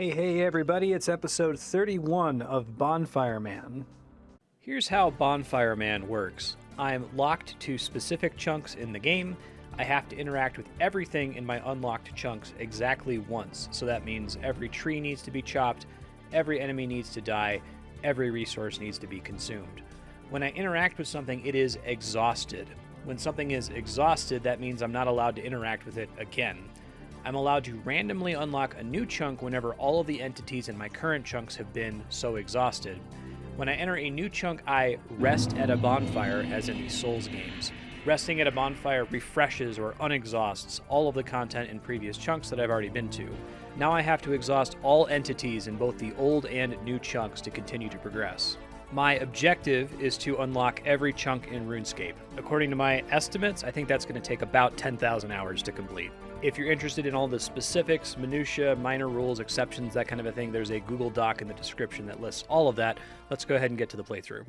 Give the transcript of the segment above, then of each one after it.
Hey everybody, it's episode 31 of Bonfire Man. Here's how Bonfire Man works. I'm locked to specific chunks in the game. I have to interact with everything in my unlocked chunks exactly once. So that means every tree needs to be chopped, every enemy needs to die, every resource needs to be consumed. When I interact with something, it is exhausted. When something is exhausted, that means I'm not allowed to interact with it again. I'm allowed to randomly unlock a new chunk whenever all of the entities in my current chunks have been so exhausted. When I enter a new chunk, I rest at a bonfire, as in the Souls games. Resting at a bonfire refreshes or unexhausts all of the content in previous chunks that I've already been to. Now I have to exhaust all entities in both the old and new chunks to continue to progress. My objective is to unlock every chunk in RuneScape. According to my estimates, I think that's going to take about 10,000 hours to complete. If you're interested in all the specifics, minutiae, minor rules, exceptions, that kind of a thing, there's a Google Doc in the description that lists all of that. Let's go ahead and get to the playthrough.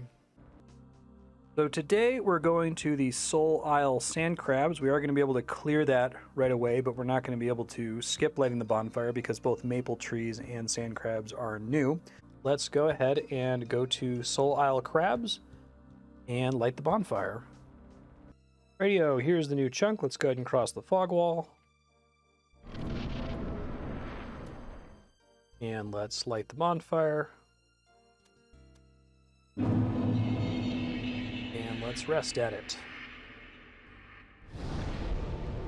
So today we're going to the Soul Isle Sand Crabs. We are going to be able to clear that right away, but we're not going to be able to skip lighting the bonfire because both maple trees and sand crabs are new. Let's go ahead and go to Soul Isle Crabs and light the bonfire. Radio, here's the new chunk. Let's go ahead and cross the fog wall. And let's light the bonfire. And let's rest at it.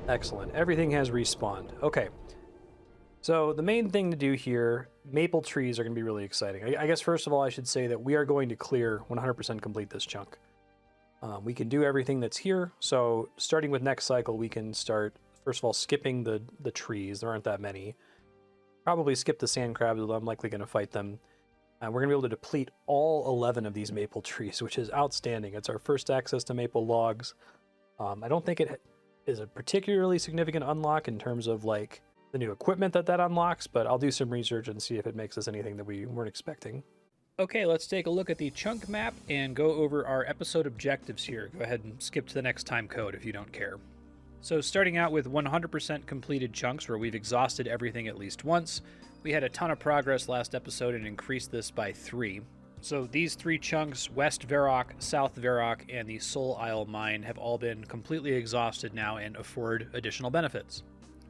Excellent. Everything has respawned. Okay. So the main thing to do here, maple trees are going to be really exciting. I guess first of all I should say that we are going to clear 100% complete this chunk. We can do everything that's here. So starting with next cycle, we can start, first of all, skipping the trees. There aren't that many. Probably skip the sand crabs, although I'm likely going to fight them. We're going to be able to deplete all 11 of these maple trees, which is outstanding. It's our first access to maple logs. I don't think it is a particularly significant unlock in terms of like the new equipment that unlocks, but I'll do some research and see if it makes us anything that we weren't expecting. Okay, let's take a look at the chunk map and go over our episode objectives here. Go ahead and skip to the next time code if you don't care. So starting out with 100% completed chunks where we've exhausted everything at least once. We had a ton of progress last episode and increased this by 3. So these 3 chunks, West Varrock, South Varrock, and the Soul Isle Mine have all been completely exhausted now and afford additional benefits.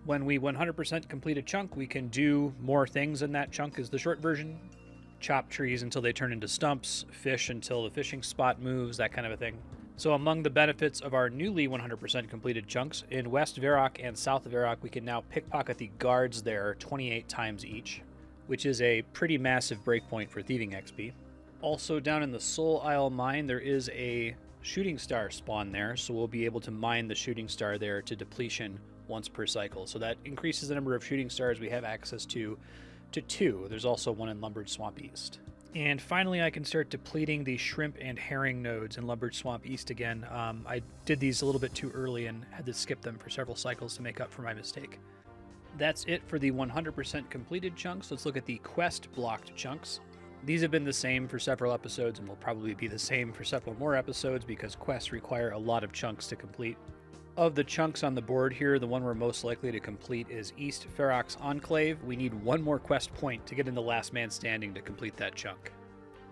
When we 100% complete a chunk, we can do more things in that chunk is the short version. Chop trees until they turn into stumps, fish until the fishing spot moves, that kind of a thing. So among the benefits of our newly 100% completed chunks, in West Varrock and South Varrock, we can now pickpocket the guards there 28 times each, which is a pretty massive breakpoint for thieving XP. Also down in the Soul Isle Mine, there is a shooting star spawn there, so we'll be able to mine the shooting star there to depletion once per cycle. So that increases the number of shooting stars we have access to 2. There's also one in Lumbered Swamp East. And finally, I can start depleting the shrimp and herring nodes in Lumbered Swamp East again. I did these a little bit too early and had to skip them for several cycles to make up for my mistake. That's it for the 100% completed chunks. Let's look at the quest blocked chunks. These have been the same for several episodes and will probably be the same for several more episodes because quests require a lot of chunks to complete. Of the chunks on the board here, the one we're most likely to complete is East Varrock's Enclave. We need one more quest point to get in the last man standing to complete that chunk.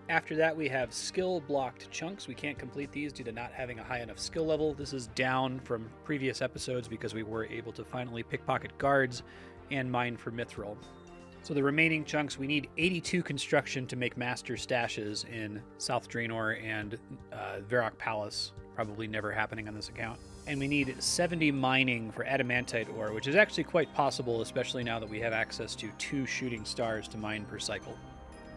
After that, we have skill-blocked chunks. We can't complete these due to not having a high enough skill level. This is down from previous episodes because we were able to finally pickpocket guards and mine for mithril. So the remaining chunks, we need 82 construction to make master stashes in South Draenor and Varrock Palace. Probably never happening on this account. And we need 70 mining for adamantite ore, which is actually quite possible, especially now that we have access to 2 shooting stars to mine per cycle.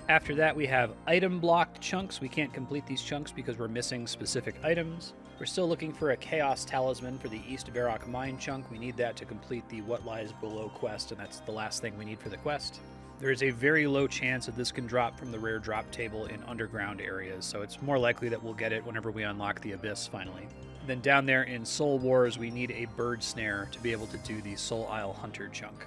After that, we have item-blocked chunks. We can't complete these chunks because we're missing specific items. We're still looking for a Chaos Talisman for the East Varrock Mine chunk. We need that to complete the What Lies Below quest, and that's the last thing we need for the quest. There is a very low chance that this can drop from the rare drop table in underground areas, so it's more likely that we'll get it whenever we unlock the Abyss finally. Then down there in Soul Wars, we need a bird snare to be able to do the Soul Isle Hunter chunk.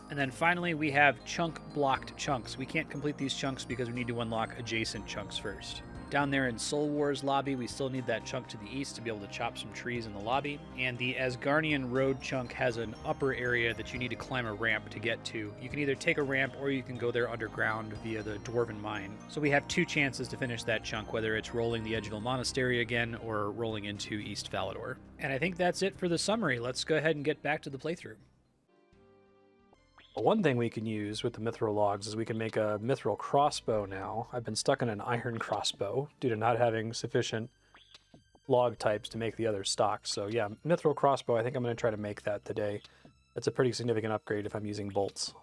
And then finally, we have chunk-blocked chunks. We can't complete these chunks because we need to unlock adjacent chunks first. Down there in Soul Wars lobby, we still need that chunk to the east to be able to chop some trees in the lobby. And the Asgardian Road chunk has an upper area that you need to climb a ramp to get to. You can either take a ramp or you can go there underground via the Dwarven Mine. So we have 2 chances to finish that chunk, whether it's rolling the Edgeville Monastery again or rolling into East Falador. And I think that's it for the summary. Let's go ahead and get back to the playthrough. One thing we can use with the mithril logs is we can make a mithril crossbow now. I've been stuck in an iron crossbow due to not having sufficient log types to make the other stocks. So yeah, mithril crossbow, I think I'm going to try to make that today. That's a pretty significant upgrade if I'm using bolts.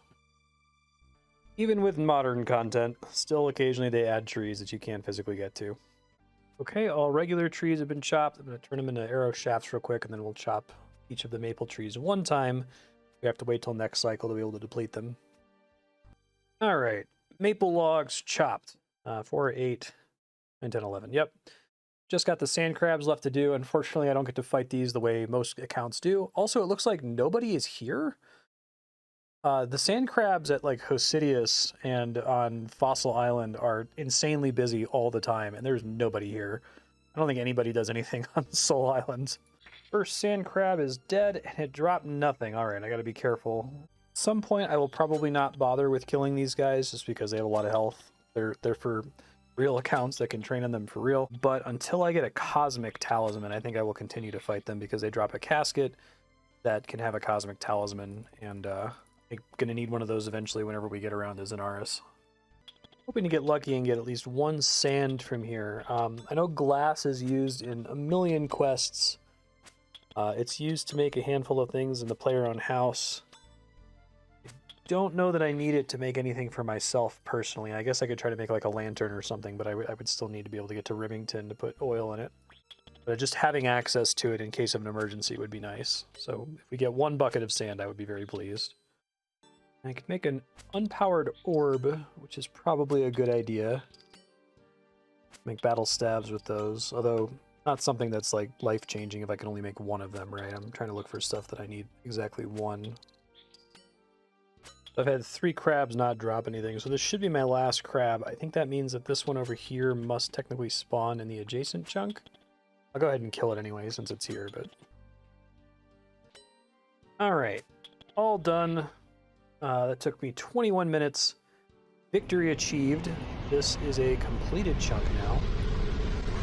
Even with modern content, still occasionally they add trees that you can't physically get to. Okay, all regular trees have been chopped. I'm going to turn them into arrow shafts real quick, and then we'll chop each of the maple trees one time. We have to wait till next cycle to be able to deplete them. All right, maple logs chopped. 4, 8, 9, 10, 11. Yep. Just got the sand crabs left to do. Unfortunately, I don't get to fight these the way most accounts do. Also, it looks like nobody is here. The sand crabs at like Hosidius and on Fossil Island are insanely busy all the time, and there's nobody here. I don't think anybody does anything on Soul Island. First sand crab is dead, and it dropped nothing. All right, I gotta be careful. At some point, I will probably not bother with killing these guys just because they have a lot of health. They're for real accounts that can train on them for real. But until I get a cosmic talisman, I think I will continue to fight them because they drop a casket that can have a cosmic talisman, and I'm gonna need one of those eventually whenever we get around to Zenaris. Hoping to get lucky and get at least 1 sand from here. I know glass is used in a million quests. It's used to make a handful of things in the player-owned house. I don't know that I need it to make anything for myself personally. I guess I could try to make like a lantern or something, but I would still need to be able to get to Remington to put oil in it. But just having access to it in case of an emergency would be nice. So if we get 1 bucket of sand, I would be very pleased. I could make an unpowered orb, which is probably a good idea. Make battle stabs with those, although not something that's like life-changing if I can only make 1 of them, right? I'm trying to look for stuff that I need exactly 1. I've had 3 crabs not drop anything, so this should be my last crab. I think that means that this one over here must technically spawn in the adjacent chunk. I'll go ahead and kill it anyway since it's here, but... Alright, all done. That took me 21 minutes. Victory achieved. This is a completed chunk now.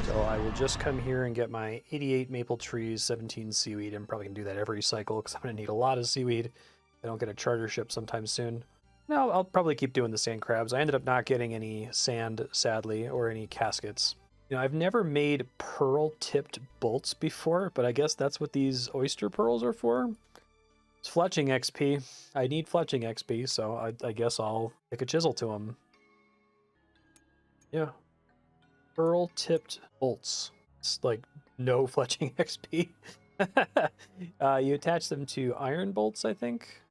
So I will just come here and get my 88 maple trees, 17 seaweed. I'm probably going to do that every cycle because I'm going to need a lot of seaweed if I don't get a charter ship sometime soon. No, I'll probably keep doing the sand crabs. I ended up not getting any sand, sadly, or any caskets. You know, I've never made pearl-tipped bolts before, but I guess that's what these oyster pearls are for. It's fletching XP. I need fletching XP, so I guess I'll take a chisel to them. Yeah. Pearl-tipped bolts. It's like no fletching XP. You attach them to iron bolts, I think.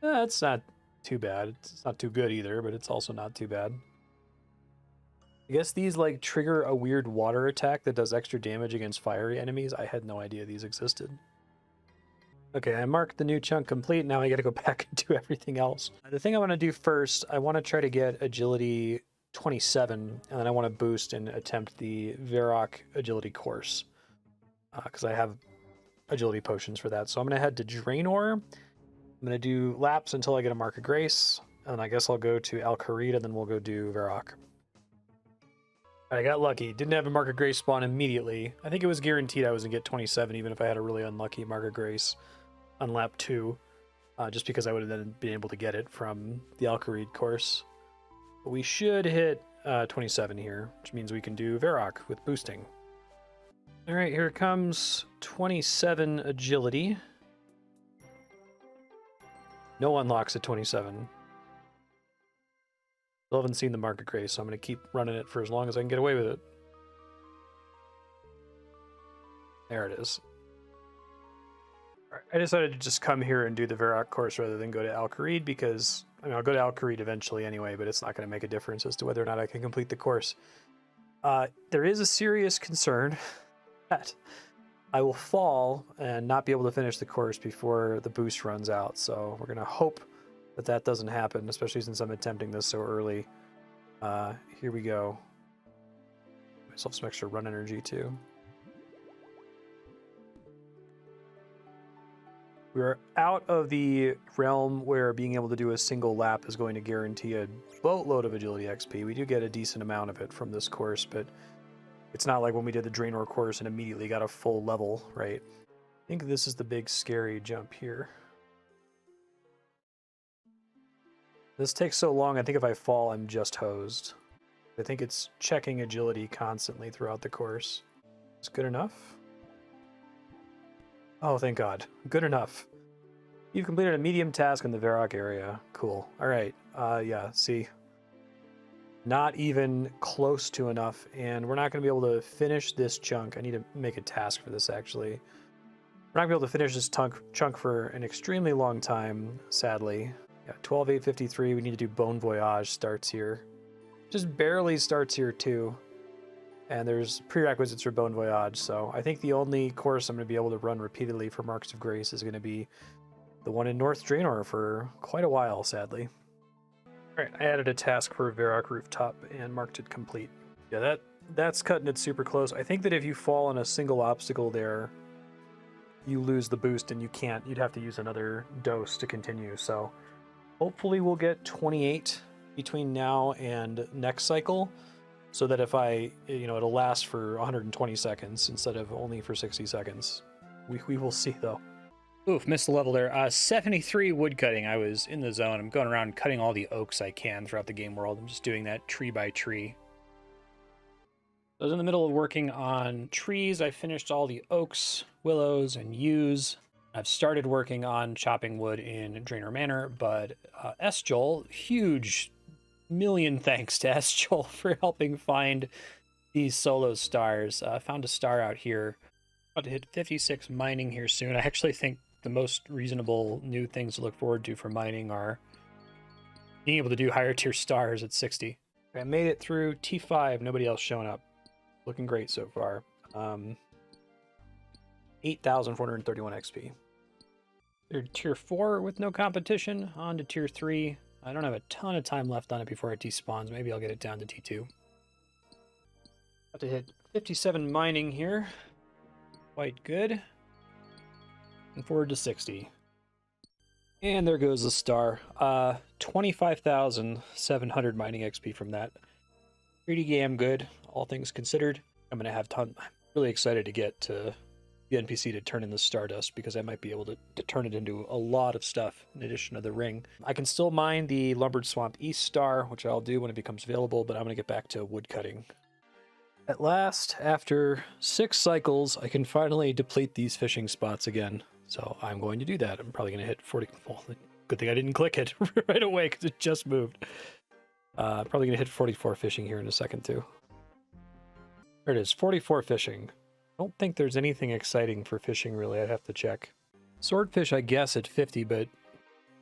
It's not too bad. It's not too good either, but it's also not too bad. I guess these like trigger a weird water attack that does extra damage against fiery enemies. I had no idea these existed. Okay, I marked the new chunk complete. Now I gotta go back and do everything else. The thing I want to do first, I want to try to get agility 27, and then I want to boost and attempt the Varrock agility course. Because I have agility potions for that. So I'm gonna head to Draenor. I'm gonna do laps until I get a Mark of Grace, and I guess I'll go to Al-Kharid, and then we'll go do Varrock. I got lucky. Didn't have a Mark of Grace spawn immediately. I think it was guaranteed I was gonna get 27, even if I had a really unlucky Mark of Grace on lap 2, just because I would have then been able to get it from the Al-Kharid course. But we should hit 27 here, which means we can do Varrock with boosting. All right, here it comes. 27 agility. No unlocks at 27. Still haven't seen the Mark of Grace, so I'm going to keep running it for as long as I can get away with it. There it is. Right, I decided to just come here and do the Varrock course rather than go to Al-Kharid because, I mean, I'll go to Al-Kharid eventually anyway, but it's not going to make a difference as to whether or not I can complete the course. There is a serious concern that I will fall and not be able to finish the course before the boost runs out, so we're going to hope that that doesn't happen, especially since I'm attempting this so early. Here we go. Myself some extra run energy too. We're out of the realm where being able to do a single lap is going to guarantee a boatload of agility XP. We do get a decent amount of it from this course, but it's not like when we did the Draenor course and immediately got a full level, right? I think this is the big scary jump here. This takes so long, I think if I fall, I'm just hosed. I think it's checking agility constantly throughout the course. It's good enough. Oh, thank God. Good enough. You've completed a medium task in the Varrock area. Cool. All right. Yeah, see. Not even close to enough, and we're not going to be able to finish this chunk. I need to make a task for this, actually. We're not going to be able to finish this chunk for an extremely long time, sadly. Yeah, 12:8:53. We need to do Bon Voyage starts here. Just barely starts here, too. And there's prerequisites for Bon Voyage, so I think the only course I'm going to be able to run repeatedly for Marks of Grace is going to be the one in North Draenor for quite a while, sadly. Alright, I added a task for Varrock Rooftop and marked it complete. Yeah, that's cutting it super close. I think that if you fall on a single obstacle there, you lose the boost and you'd have to use another dose to continue, so hopefully we'll get 28 between now and next cycle, so that if it'll last for 120 seconds instead of only for 60 seconds. We will see, though. Oof, missed the level there. 73 wood cutting. I was in the zone. I'm going around cutting all the oaks I can throughout the game world. I'm just doing that tree by tree. I was in the middle of working on trees. I finished all the oaks, willows, and yews. I've started working on chopping wood in Draenor Manor, but S-Joel, huge million thanks to S-Joel for helping find these solo stars. Found a star out here. About to hit 56 mining here soon. I actually think the most reasonable new things to look forward to for mining are being able to do higher tier stars at 60. I made it through T5, nobody else showing up. Looking great so far. 8,431 XP. They're tier 4 with no competition. On to tier 3. I don't have a ton of time left on it before it despawns. Maybe I'll get it down to T2. About to hit 57 mining here. Quite good. Looking forward to 60. And there goes the star. 25,700 mining XP from that. Pretty damn good, all things considered. I'm really excited to get to the NPC to turn in the Stardust, because I might be able to turn it into a lot of stuff in addition to the ring. I can still mine the Lumbered Swamp East Star, which I'll do when it becomes available, but I'm going to get back to wood cutting. At last, after 6 cycles, I can finally deplete these fishing spots again. So I'm going to do that. I'm probably going to hit 40. Well, good thing I didn't click it right away because it just moved. Probably going to hit 44 fishing here in a second, too. There it is, 44 fishing. I don't think there's anything exciting for fishing, really. I'd have to check. Swordfish, I guess, at 50, but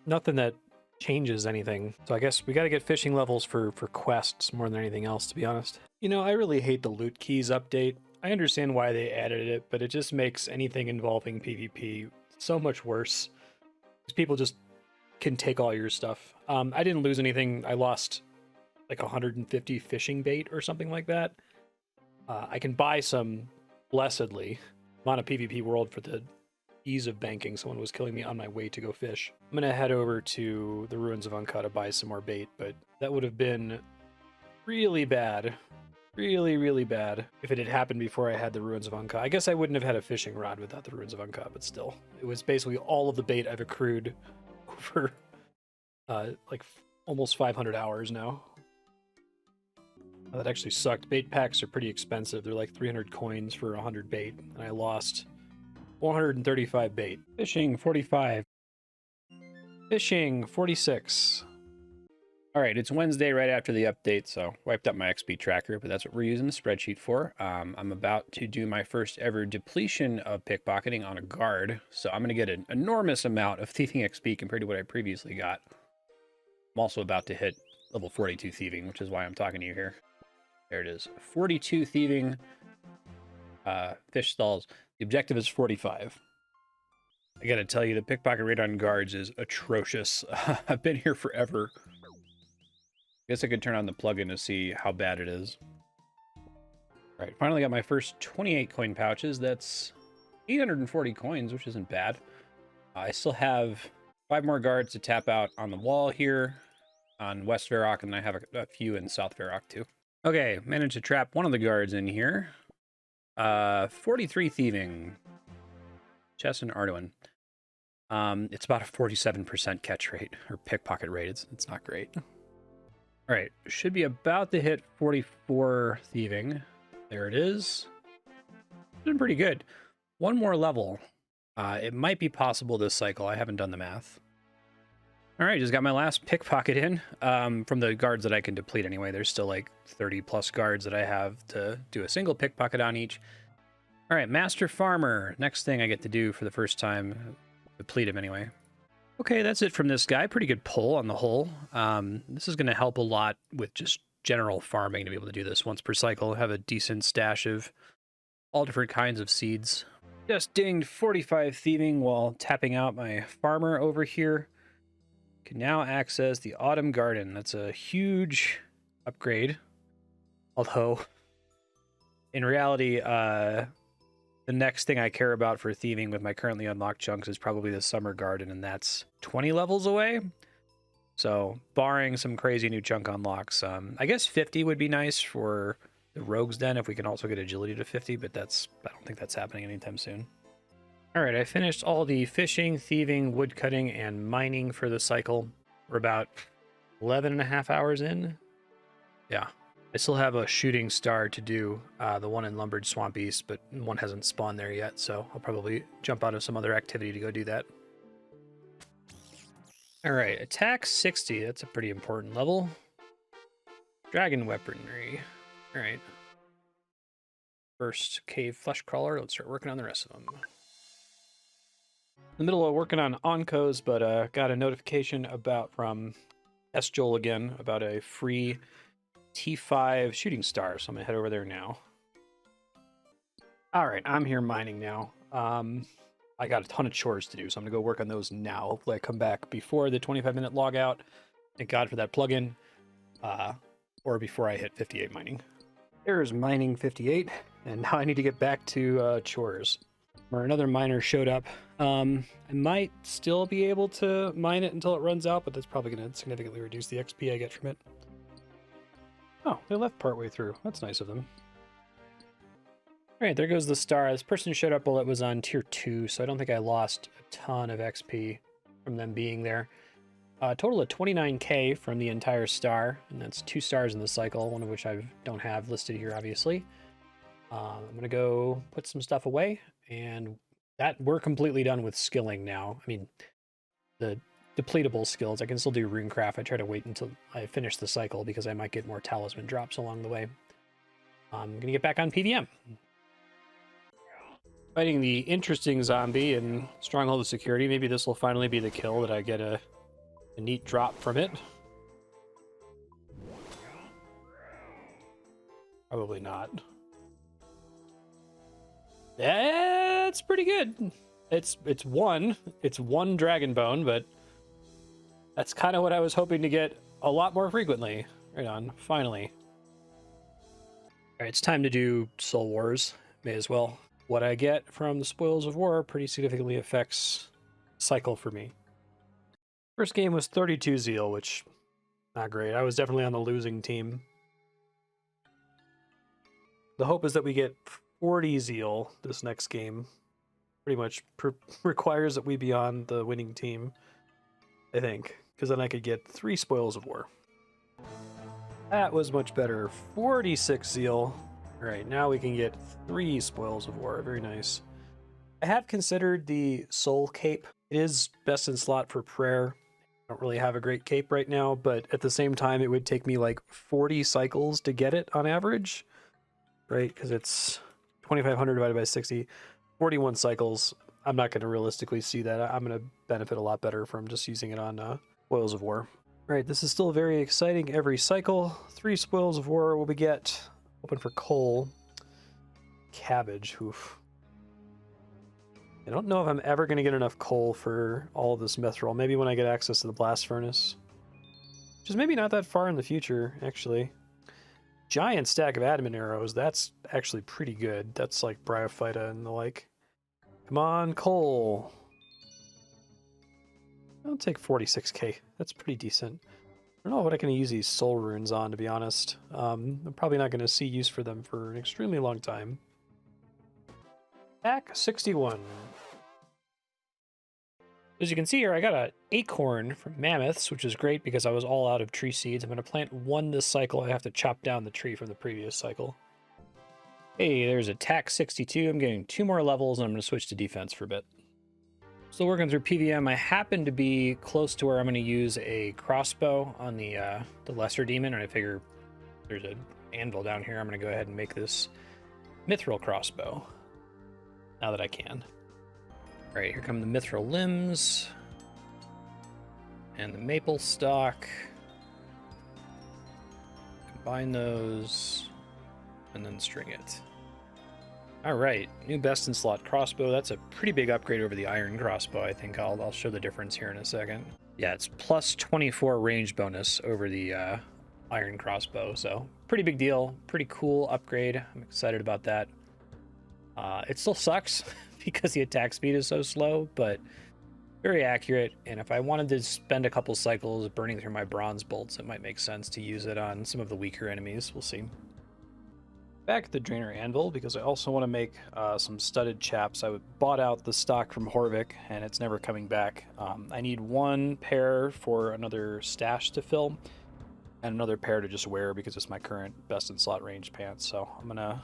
nothing that changes anything. So I guess we got to get fishing levels for quests more than anything else, to be honest. You know, I really hate the loot keys update. I understand why they added it, but it just makes anything involving PvP so much worse. Because people just can take all your stuff. I didn't lose anything. I lost like 150 fishing bait or something like that. I can buy some blessedly. I'm on a PvP world for the ease of banking. Someone was killing me on my way to go fish. I'm going to head over to the Ruins of Unka to buy some more bait, but that would have been really bad. Really, really bad if it had happened before I had the Ruins of Unka. I guess I wouldn't have had a fishing rod without the Ruins of Unka, but still. It was basically all of the bait I've accrued over almost 500 hours now. That actually sucked. Bait packs are pretty expensive. They're like 300 coins for 100 bait, and I lost 135 bait. Fishing, 45. Fishing, 46. All right, it's Wednesday right after the update, so wiped up my XP tracker, but that's what we're using the spreadsheet for. I'm about to do my first ever depletion of pickpocketing on a guard, so I'm going to get an enormous amount of thieving XP compared to what I previously got. I'm also about to hit level 42 thieving, which is why I'm talking to you here. There it is, 42 thieving fish stalls. The objective is 45. I gotta tell you, the pickpocket rate on guards is atrocious. I've been here forever. Guess I could turn on the plugin to see how bad it is. All right, finally got my first 28 coin pouches. That's 840 coins, which isn't bad. I still have 5 more guards to tap out on the wall here on West Varrock, and I have a few in South Varrock too. Okay, managed to trap one of the guards in here. 43 thieving. Chess and Arduin. It's about a 47% catch rate, or pickpocket rate. It's not great. All right, should be about to hit 44 thieving. There it is. Doing pretty good. One more level. It might be possible this cycle. I haven't done the math. All right, just got my last pickpocket in from the guards that I can deplete anyway. There's still like 30 plus guards that I have to do a single pickpocket on each. All right, Master Farmer. Next thing I get to do for the first time. Deplete him anyway. Okay, that's it from this guy. Pretty good pull on the whole. This is going to help a lot with just general farming to be able to do this once per cycle. Have a decent stash of all different kinds of seeds. Just dinged 45 thieving while tapping out my farmer over here. Can now access the Autumn Garden. That's a huge upgrade. Although, in reality, the next thing I care about for thieving with my currently unlocked chunks is probably the Summer Garden, and that's 20 levels away. So, barring some crazy new chunk unlocks, I guess 50 would be nice for the Rogue's Den if we can also get agility to 50, but I don't think that's happening anytime soon. All right, I finished all the fishing, thieving, woodcutting, and mining for the cycle. We're about 11 and a half hours in. Yeah. I still have a shooting star to do, the one in Lumbered Swamp East, but one hasn't spawned there yet, so I'll probably jump out of some other activity to go do that. All right, attack 60. That's a pretty important level. Dragon weaponry. All right. First cave flesh crawler. Let's start working on the rest of them. In the middle of working on Oncos, but got a notification from S. Joel again about a free T5 shooting star, so I'm gonna head over there now. All right, I'm here mining now. I got a ton of chores to do, so I'm gonna go work on those now. Hopefully I come back before the 25-minute log out. Thank God for that plugin. Or before I hit 58 mining. There's mining 58, and now I need to get back to chores. Or another miner showed up. I might still be able to mine it until it runs out, but that's probably going to significantly reduce the XP I get from it. Oh, they left partway through. That's nice of them. All right, there goes the star. This person showed up while it was on tier 2, so I don't think I lost a ton of XP from them being there. Total of 29k from the entire star, and that's 2 stars in the cycle, one of which I don't have listed here, obviously. I'm going to go put some stuff away, and we're completely done with skilling now. I mean, the depletable skills, I can still do runecraft. I try to wait until I finish the cycle because I might get more talisman drops along the way. I'm going to get back on PVM. Fighting the interesting zombie in Stronghold of Security. Maybe this will finally be the kill that I get a neat drop from it. Probably not. That's pretty good. It's one dragon bone, but that's kind of what I was hoping to get a lot more frequently. Right on, finally. All right, it's time to do Soul Wars. May as well. What I get from the Spoils of War pretty significantly affects cycle for me. First game was 32 zeal, which not great. I was definitely on the losing team. The hope is that we get 40 zeal this next game. Pretty much requires that we be on the winning team, I think, because then I could get 3 Spoils of War. That was much better. 46 zeal. All right, now we can get 3 Spoils of War. Very nice. I have considered the Soul Cape. It is best in slot for prayer. I don't really have a great cape right now, but at the same time, it would take me like 40 cycles to get it on average, right? Because it's 2,500 divided by 60, 41 cycles. I'm not going to realistically see that. I'm going to benefit a lot better from just using it on Spoils of War. All right, this is still very exciting. Every cycle, 3 Spoils of War will we get. Open for coal. Cabbage, oof. I don't know if I'm ever going to get enough coal for all of this mithril. Maybe when I get access to the blast furnace. Which is maybe not that far in the future, actually. Giant stack of adamant arrows. That's actually pretty good. That's like bryophyta and the like. Come on, coal. I'll take 46k. That's pretty decent. I don't know what I can use these soul runes on, to be honest. I'm probably not going to see use for them for an extremely long time. Pack 61. As you can see here, I got an acorn from mammoths, which is great because I was all out of tree seeds. I'm going to plant one this cycle. I have to chop down the tree from the previous cycle. Hey, there's attack 62. I'm getting 2 more levels, and I'm going to switch to defense for a bit. Still working through PVM. I happen to be close to where I'm going to use a crossbow on the lesser demon, and I figure there's an anvil down here. I'm going to go ahead and make this mithril crossbow now that I can. All right, here come the mithril limbs and the maple stock. Combine those and then string it. All right, new best in slot crossbow. That's a pretty big upgrade over the iron crossbow. I think I'll show the difference here in a second. Yeah, it's plus 24 range bonus over the iron crossbow. So pretty big deal, pretty cool upgrade. I'm excited about that. It still sucks because the attack speed is so slow, but very accurate. And if I wanted to spend a couple cycles burning through my bronze bolts, it might make sense to use it on some of the weaker enemies. We'll see. Back at the Drainer Anvil, because I also want to make some studded chaps. I bought out the stock from Horvik, and it's never coming back. I need 1 pair for another stash to fill, and another pair to just wear because it's my current best in slot range pants. So I'm going to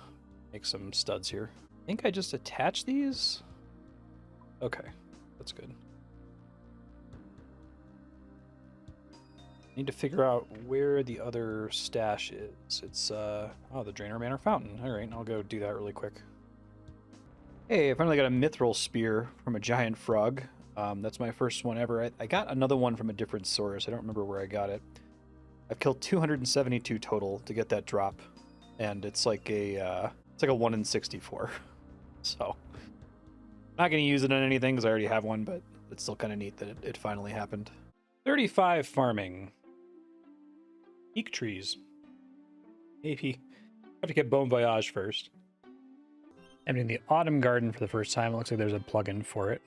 make some studs here. I think I just attach these. Okay, that's good. Need to figure out where the other stash is. It's, oh, the Drainer Manor Fountain. All right, I'll go do that really quick. Hey, I finally got a mithril spear from a giant frog. That's my first one ever. I got another one from a different source. I don't remember where I got it. I've killed 272 total to get that drop, and it's like a 1 in 64. So, not going to use it on anything because I already have one, but it's still kind of neat that it finally happened. 35 farming. Peak trees. Maybe have to get Bon Voyage first. Emptying the Autumn Garden for the first time. It looks like there's a plugin for it.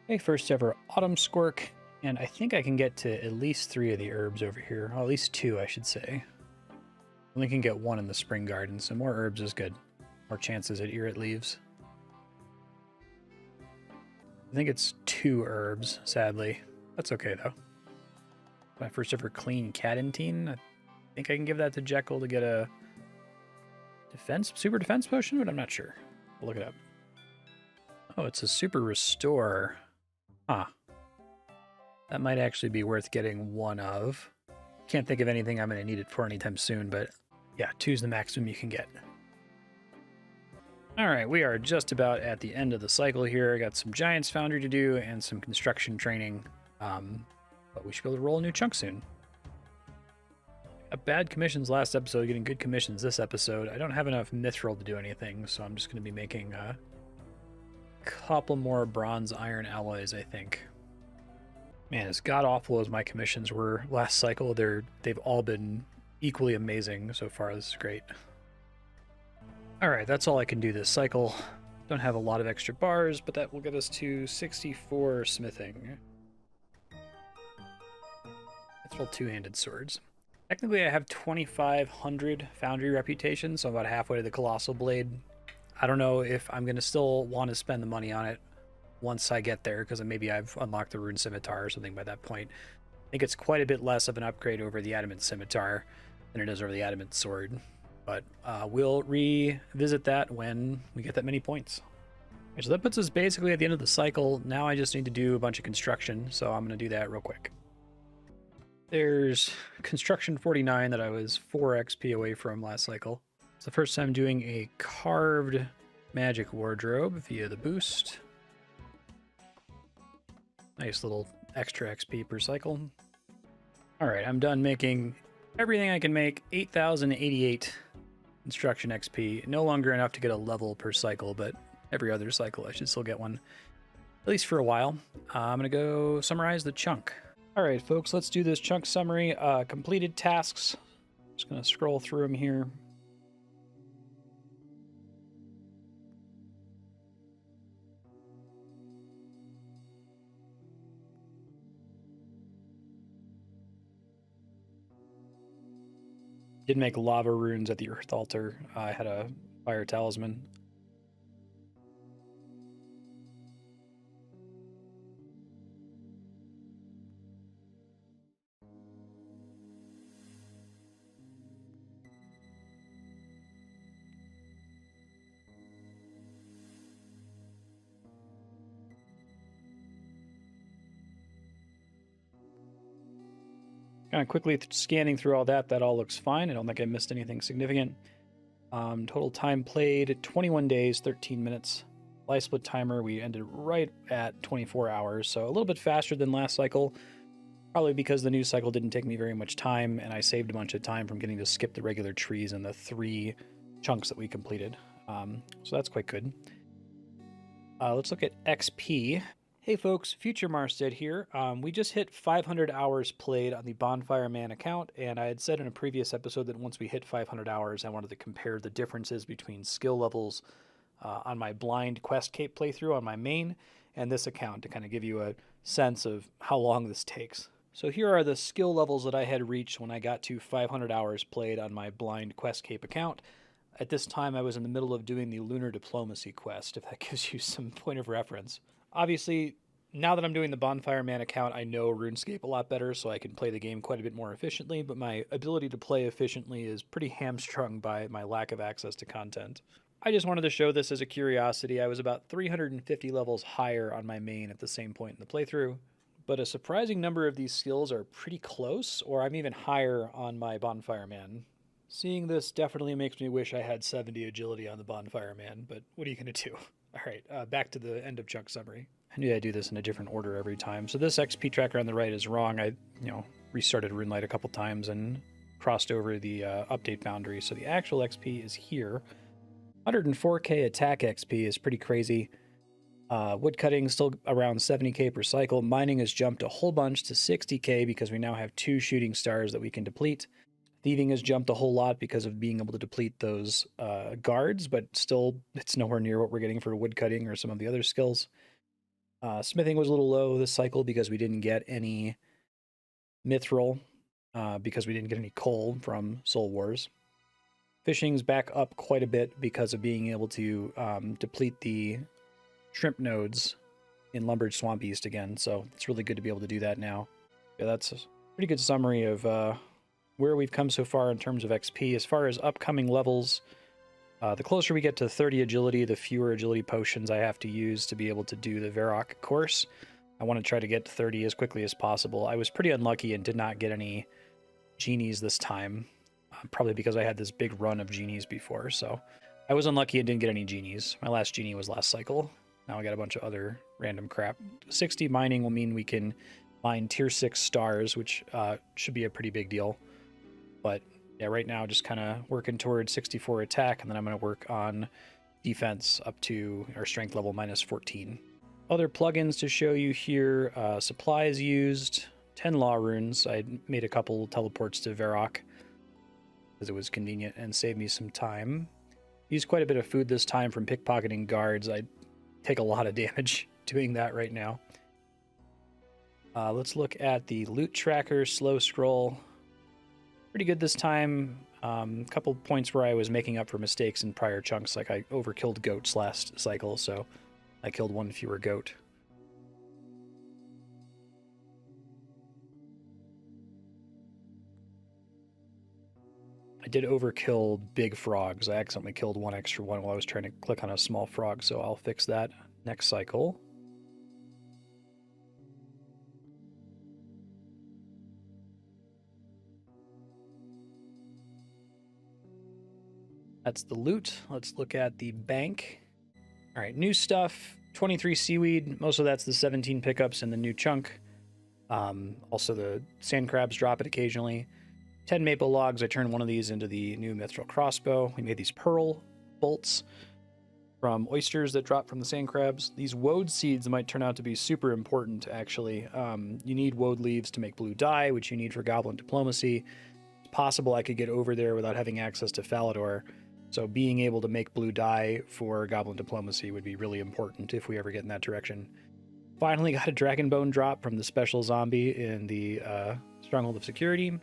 Okay, first ever Autumn Squirk. And I think I can get to at least 3 of the herbs over here. Well, at least 2, I should say. Only can get 1 in the Spring Garden, so more herbs is good. More chances at Irrit leaves. I think it's 2 herbs, sadly. That's okay, though. My first ever clean Cadentine. I think I can give that to Jekyll to get a super defense potion, but I'm not sure. I'll look it up. Oh, it's a super restore. Huh. That might actually be worth getting 1 of. Can't think of anything I'm going to need it for anytime soon, but yeah, 2's the maximum you can get. All right, we are just about at the end of the cycle here. I got some Giants Foundry to do and some construction training, but we should be able to roll a new chunk soon. Bad commissions last episode, getting good commissions this episode. I don't have enough mithril to do anything, so I'm just going to be making a couple more bronze iron alloys, I think. Man, as god-awful as my commissions were last cycle, they've all been equally amazing so far. This is great. Alright, that's all I can do this cycle. Don't have a lot of extra bars, but that will get us to 64 smithing. Let's roll 2-handed swords. Technically, I have 2,500 foundry reputation, so I'm about halfway to the Colossal Blade. I don't know if I'm going to still want to spend the money on it once I get there, because maybe I've unlocked the Rune Scimitar or something by that point. I think it's quite a bit less of an upgrade over the Adamant Scimitar than it is over the Adamant Sword. But we'll revisit that when we get that many points. Okay, so that puts us basically at the end of the cycle. Now I just need to do a bunch of construction, so I'm going to do that real quick. There's Construction 49 that I was 4 XP away from last cycle. It's the first time doing a carved magic wardrobe via the boost. Nice little extra XP per cycle. All right, I'm done making everything I can make. 8,088 construction XP. No longer enough to get a level per cycle, but every other cycle. I should still get one, at least for a while. I'm going to go summarize the chunk. All right, folks, let's do this chunk summary. Completed tasks. Just going to scroll through them here. Did make lava runes at the earth altar. I had a fire talisman. Kind of quickly scanning through all that all looks fine. I don't think I missed anything significant. Total time played, 21 days, 13 minutes. Life split timer, we ended right at 24 hours, so a little bit faster than last cycle. Probably because the new cycle didn't take me very much time, and I saved a bunch of time from getting to skip the regular trees and the 3 chunks that we completed. So that's quite good. Let's look at XP. Hey folks, Future Marstead here. We just hit 500 hours played on the Bonfire Man account, and I had said in a previous episode that once we hit 500 hours, I wanted to compare the differences between skill levels on my blind quest cape playthrough on my main and this account to kind of give you a sense of how long this takes. So here are the skill levels that I had reached when I got to 500 hours played on my blind quest cape account. At this time, I was in the middle of doing the Lunar Diplomacy quest, if that gives you some point of reference. Obviously, now that I'm doing the Bonfire Man account, I know RuneScape a lot better, so I can play the game quite a bit more efficiently, but my ability to play efficiently is pretty hamstrung by my lack of access to content. I just wanted to show this as a curiosity. I was about 350 levels higher on my main at the same point in the playthrough, but a surprising number of these skills are pretty close, or I'm even higher on my Bonfire Man. Seeing this definitely makes me wish I had 70 agility on the Bonfire Man, but what are you going to do? All right, back to the end of chunk summary. I knew I'd do this in a different order every time. So this XP tracker on the right is wrong. I, restarted RuneLight a couple times and crossed over the update boundary. So the actual XP is here. 104k attack XP is pretty crazy. Woodcutting still around 70k per cycle. Mining has jumped a whole bunch to 60k because we now have 2 shooting stars that we can deplete. Thieving has jumped a whole lot because of being able to deplete those guards, but still it's nowhere near what we're getting for woodcutting or some of the other skills. Smithing was a little low this cycle because we didn't get any mithril, because we didn't get any coal from Soul Wars. Fishing's back up quite a bit because of being able to deplete the shrimp nodes in Lumbered Swamp East again, so it's really good to be able to do that now. Yeah, that's a pretty good summary of where we've come so far in terms of XP. As far as upcoming levels, the closer we get to 30 agility, the fewer agility potions I have to use to be able to do the Varrock course. I want to try to get to 30 as quickly as possible. I was pretty unlucky and did not get any genies this time, probably because I had this big run of genies before, so I was unlucky and didn't get any genies. My last genie was last cycle. Now I got a bunch of other random crap. 60 mining will mean we can mine tier 6 stars, which should be a pretty big deal. But yeah, right now just kind of working towards 64 attack, and then I'm going to work on defense up to our strength level minus 14. Other plugins to show you here, supplies used, 10 law runes. I made a couple teleports to Varrock because it was convenient and saved me some time. Used quite a bit of food this time from pickpocketing guards. I take a lot of damage doing that right now. Let's look at the loot tracker, slow scroll. Pretty good this time. A couple points where I was making up for mistakes in prior chunks, like I overkilled goats last cycle, so I killed 1 fewer goat. I did overkill big frogs. I accidentally killed 1 extra one while I was trying to click on a small frog, so I'll fix that next cycle. That's the loot. Let's look at the bank. All right, new stuff. 23 seaweed. Most of that's the 17 pickups in the new chunk. Also, the sand crabs drop it occasionally. 10 maple logs. I turned one of these into the new mithril crossbow. We made these pearl bolts. from oysters that drop from the sand crabs. These woad seeds might turn out to be super important, actually. You need woad leaves to make blue dye, which you need for goblin diplomacy. It's possible I could get over there without having access to Falador, so being able to make blue dye for goblin diplomacy would be really important if we ever get in that direction. Finally got a dragon bone drop from the special zombie in the Stronghold of Security.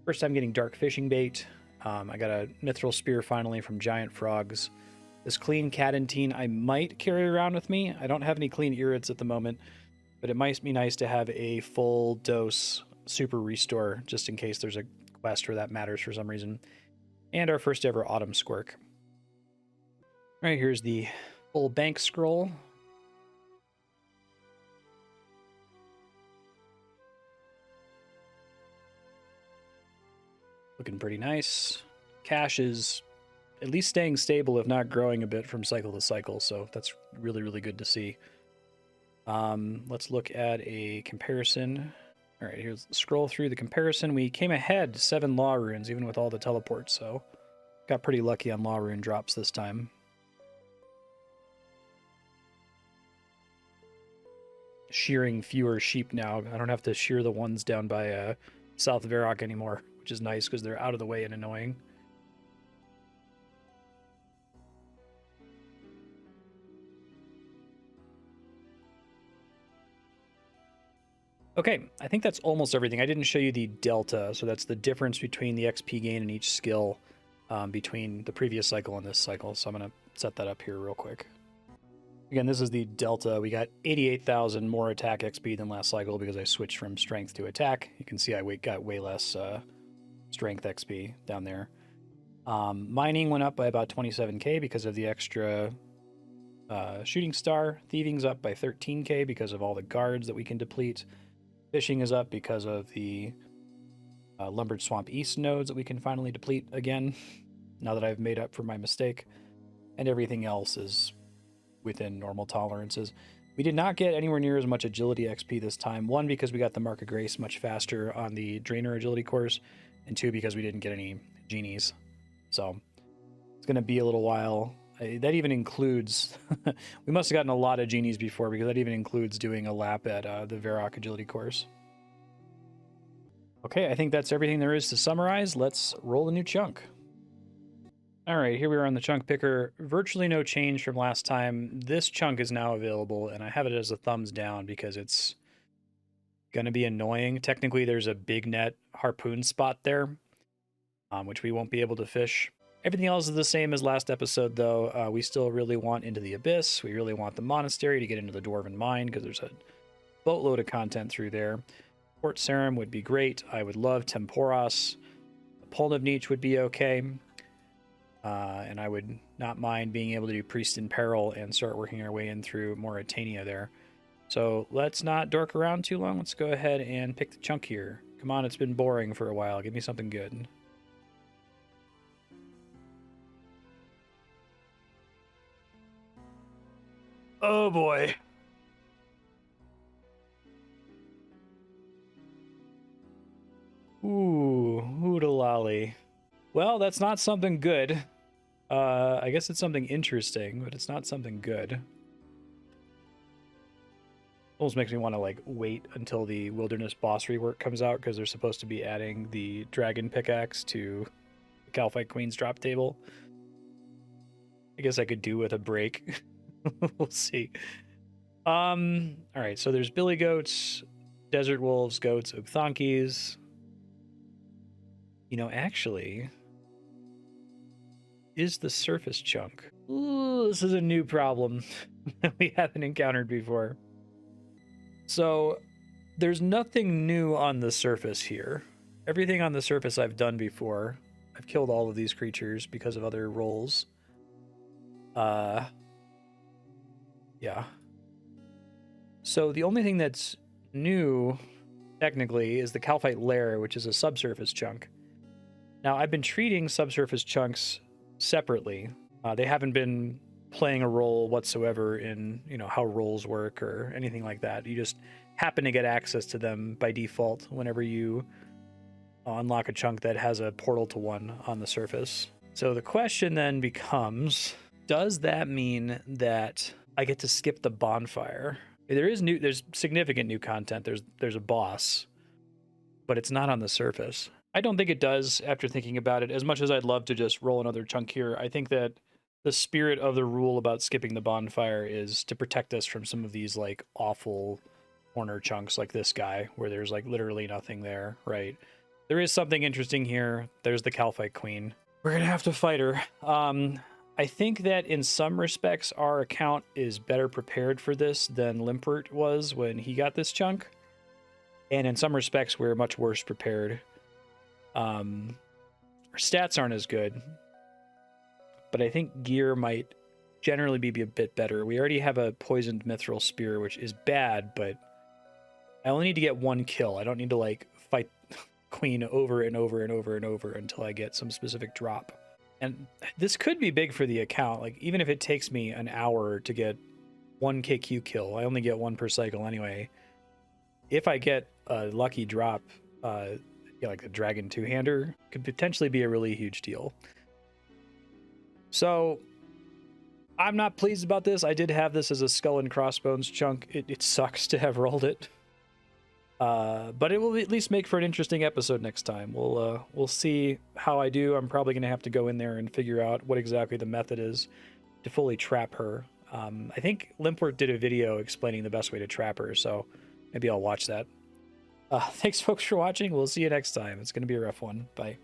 First time getting dark fishing bait. I got a mithril spear finally from giant frogs. This clean cadentine I might carry around with me. I don't have any clean irids at the moment, but it might be nice to have a full dose super restore just in case there's a quest where that matters for some reason. And our first ever autumn squirk. All right, here's the full bank scroll. Looking pretty nice. Cash is at least staying stable, if not growing a bit from cycle to cycle, so that's really, really good to see. Let's look at a comparison. All right, here's scroll through the comparison. We came ahead 7 law runes, even with all the teleports, so got pretty lucky on law rune drops this time. Shearing fewer sheep now. I don't have to shear the ones down by South Varrock anymore, which is nice because they're out of the way and annoying. Okay, I think that's almost everything. I didn't show you the delta, so that's the difference between the XP gain in each skill between the previous cycle and this cycle. So I'm going to set that up here real quick. Again, this is the delta. We got 88,000 more attack XP than last cycle because I switched from strength to attack. You can see I got way less strength XP down there. Mining went up by about 27k because of the extra shooting star. Thieving's up by 13k because of all the guards that we can deplete. Fishing is up because of the Lumbered Swamp East nodes that we can finally deplete again, now that I've made up for my mistake. And everything else is within normal tolerances. We did not get anywhere near as much agility XP this time. 1, because we got the Mark of Grace much faster on the Drainer agility course, and 2, because we didn't get any genies. So it's going to be a little while. That even includes, we must have gotten a lot of genies before, because that even includes doing a lap at the Varrock agility course. Okay, I think that's everything there is to summarize. Let's roll the new chunk. All right, here we are on the chunk picker. Virtually no change from last time. This chunk is now available, and I have it as a thumbs down because it's going to be annoying. Technically, there's a big net harpoon spot there, which we won't be able to fish. Everything else is the same as last episode, though. We still really want Into the Abyss. We really want the monastery to get into the Dwarven Mine, because there's a boatload of content through there. Port Sarum would be great. I would love Temporos. Polnivneach would be okay. And I would not mind being able to do Priest in Peril and start working our way in through Mauritania there. So let's not dork around too long. Let's go ahead and pick the chunk here. Come on, it's been boring for a while. Give me something good. Oh boy. Ooh, oodalali. Well, that's not something good. I guess it's something interesting, but it's not something good. Almost makes me want to like wait until the wilderness boss rework comes out, because they're supposed to be adding the dragon pickaxe to the Calphite Queen's drop table. I guess I could do with a break. We'll see. All right, so there's billy goats, desert wolves, goats, Ukthonkis. You know, actually, is the surface chunk. Ooh, this is a new problem that we haven't encountered before. So there's nothing new on the surface here. Everything on the surface I've done before. I've killed all of these creatures because of other rolls. Yeah. So the only thing that's new, technically, is the Calphite Lair, which is a subsurface chunk. Now, I've been treating subsurface chunks separately. They haven't been playing a role whatsoever in, you know, how rolls work or anything like that. You just happen to get access to them by default whenever you unlock a chunk that has a portal to one on the surface. So the question then becomes, Does that mean that I get to skip the bonfire? There's significant new content. There's a boss, but it's not on the surface. I don't think it does after thinking about it. As much as I'd love to just roll another chunk here, I think that the spirit of the rule about skipping the bonfire is to protect us from some of these like awful corner chunks like this guy where there's like literally nothing there, right? There is something interesting here. There's the Calphite Queen. We're gonna have to fight her. I think that in some respects our account is better prepared for this than Limpert was when he got this chunk. And in some respects we're much worse prepared. Our stats aren't as good, but I think gear might generally be a bit better. We already have a poisoned mithril spear, which is bad, but I only need to get one kill. I don't need to like fight Queen over and over and over and over until I get some specific drop. And this could be big for the account. Like even if it takes me an hour to get one KQ kill, I only get one per cycle anyway. If I get a lucky drop, like the Dragon Two-Hander, could potentially be a really huge deal. So I'm not pleased about this. I did have this as a Skull and Crossbones chunk. It sucks to have rolled it. But it will at least make for an interesting episode next time. We'll see how I do. I'm probably going to have to go in there and figure out what exactly the method is to fully trap her. I think Limpert did a video explaining the best way to trap her, so maybe I'll watch that. Thanks, folks, for watching. We'll see you next time. It's going to be a rough one. Bye.